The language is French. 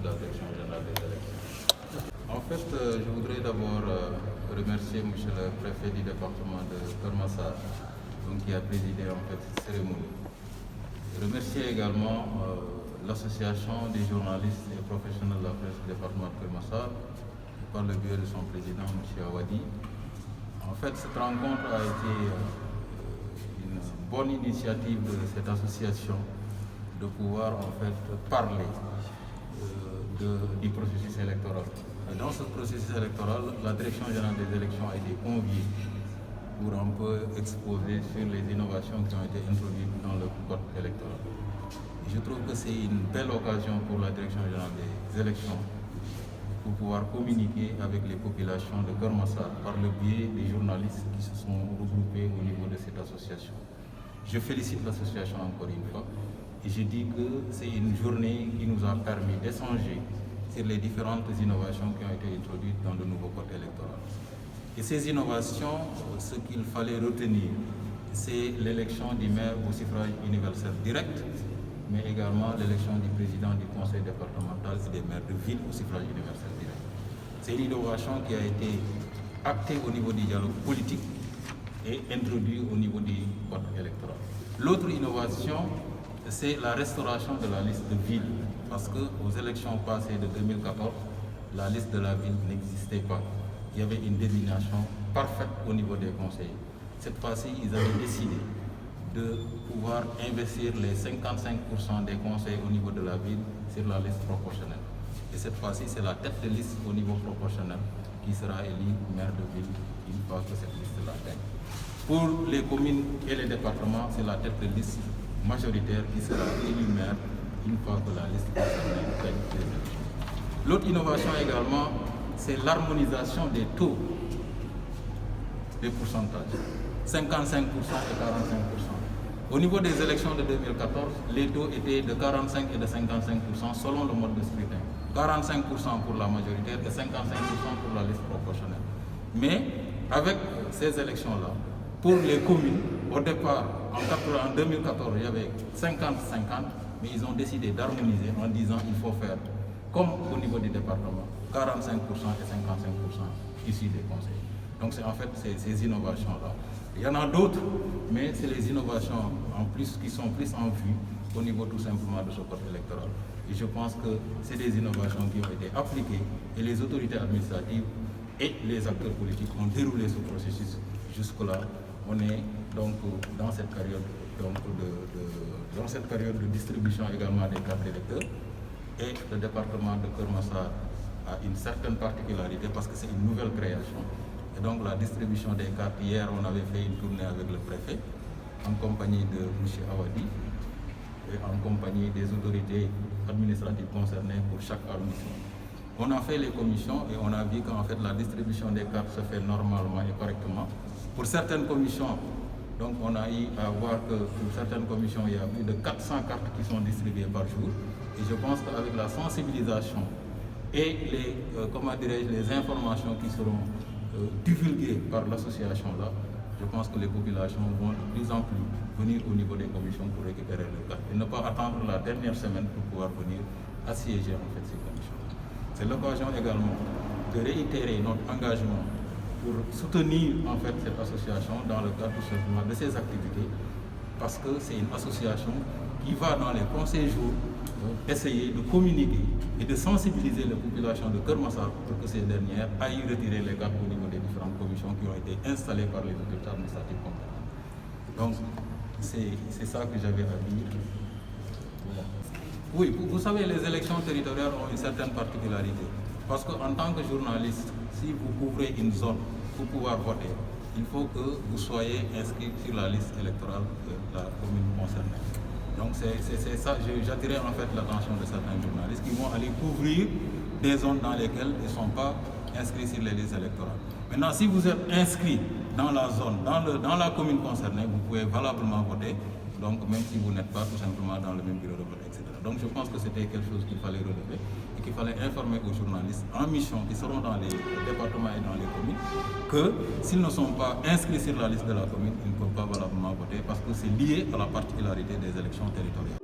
la Direction générale des élections. En fait, je voudrais d'abord remercier M. le préfet du département de Keur Massar, qui a présidé en fait cette cérémonie. Remercier également l'association des journalistes et professionnels de la presse du département de Keur Massar, par le biais de son président, M. Awadi. En fait, cette rencontre a été une bonne initiative de cette association de pouvoir en fait parler du processus électoral. Et dans ce processus électoral, la Direction générale des élections a été conviée pour un peu exposer sur les innovations qui ont été introduites dans le code électoral. Et je trouve que c'est une belle occasion pour la Direction générale des élections pour pouvoir communiquer avec les populations de Keur Massar par le biais des journalistes qui se sont regroupés au niveau de cette association. Je félicite l'association encore une fois et je dis que c'est une journée qui nous a permis d'échanger sur les différentes innovations qui ont été introduites dans le nouveau code électoral. Et ces innovations, ce qu'il fallait retenir, c'est l'élection du maire au suffrage universel direct, mais également l'élection du président du conseil départemental et des maires de ville au suffrage universel direct. C'est une innovation qui a été actée au niveau du dialogue politique et introduite au niveau du code électoral. L'autre innovation, c'est la restauration de la liste de ville, parce qu'aux élections passées de 2014, la liste de la ville n'existait pas. Il y avait une désignation parfaite au niveau des conseils. Cette fois-ci, ils avaient décidé de pouvoir investir les 55% des conseils au niveau de la ville sur la liste proportionnelle. Et cette fois-ci, c'est la tête de liste au niveau proportionnel qui sera élu maire de ville une fois que cette liste-là gagne. Pour les communes et les départements, c'est la tête de liste majoritaire qui sera élu maire une fois que la liste concernée gagne les élections. L'autre innovation également, c'est l'harmonisation des taux, des pourcentages, 55% et 45%. Au niveau des élections de 2014, les taux étaient de 45 et de 55% selon le mode de scrutin. 45% pour la majoritaire et 55% pour la liste proportionnelle. Mais avec ces élections-là, pour les communes, au départ, en 2014, il y avait 50-50, mais ils ont décidé d'harmoniser en disant qu'il faut faire comme au niveau du département, 45% et 55% issus des conseils. Donc c'est en fait ces innovations-là. Il y en a d'autres, mais c'est les innovations en plus qui sont plus en vue au niveau tout simplement de ce code électoral. Et je pense que c'est des innovations qui ont été appliquées et les autorités administratives et les acteurs politiques ont déroulé ce processus jusque-là. On est donc dans cette période, de distribution également des cartes d'électeurs. Et le département de Keur Massar a une certaine particularité parce que c'est une nouvelle création. Et donc la distribution des cartes, hier on avait fait une tournée avec le préfet en compagnie de M. Awadi et en compagnie des autorités administratives concernées pour chaque arrondissement. On a fait les commissions et on a vu qu'en fait la distribution des cartes se fait normalement et correctement. Pour certaines commissions, donc on a eu à voir que pour certaines commissions, il y a plus de 400 cartes qui sont distribuées par jour. Et je pense qu'avec la sensibilisation et les informations qui seront divulguées par l'association-là, je pense que les populations vont de plus en plus venir au niveau des commissions pour récupérer leurs cartes et ne pas attendre la dernière semaine pour pouvoir venir assiéger en fait ces commissions. C'est l'occasion également de réitérer notre engagement pour soutenir en fait cette association dans le cadre tout simplement de ses activités, parce que c'est une association qui va dans les conseils jours essayer de communiquer et de sensibiliser les populations de Keur Massar pour que ces dernières aillent retirer les cartes au niveau des différentes commissions qui ont été installées par les autorités administratives compétentes. Donc c'est ça que j'avais à dire. Oui, vous savez, les élections territoriales ont une certaine particularité. Parce qu'en tant que journaliste, si vous couvrez une zone pour pouvoir voter, il faut que vous soyez inscrit sur la liste électorale de la commune concernée. Donc c'est ça, j'attirais en fait l'attention de certains journalistes qui vont aller couvrir des zones dans lesquelles ils ne sont pas inscrits sur les listes électorales. Maintenant, si vous êtes inscrit dans la zone, dans la commune concernée, vous pouvez valablement voter, donc même si vous n'êtes pas tout simplement dans le même bureau de vote, etc. Donc je pense que c'était quelque chose qu'il fallait relever et qu'il fallait informer aux journalistes en mission qui seront dans les départements et dans les communes que s'ils ne sont pas inscrits sur la liste de la commune, ils ne peuvent pas valablement voter parce que c'est lié à la particularité des élections territoriales.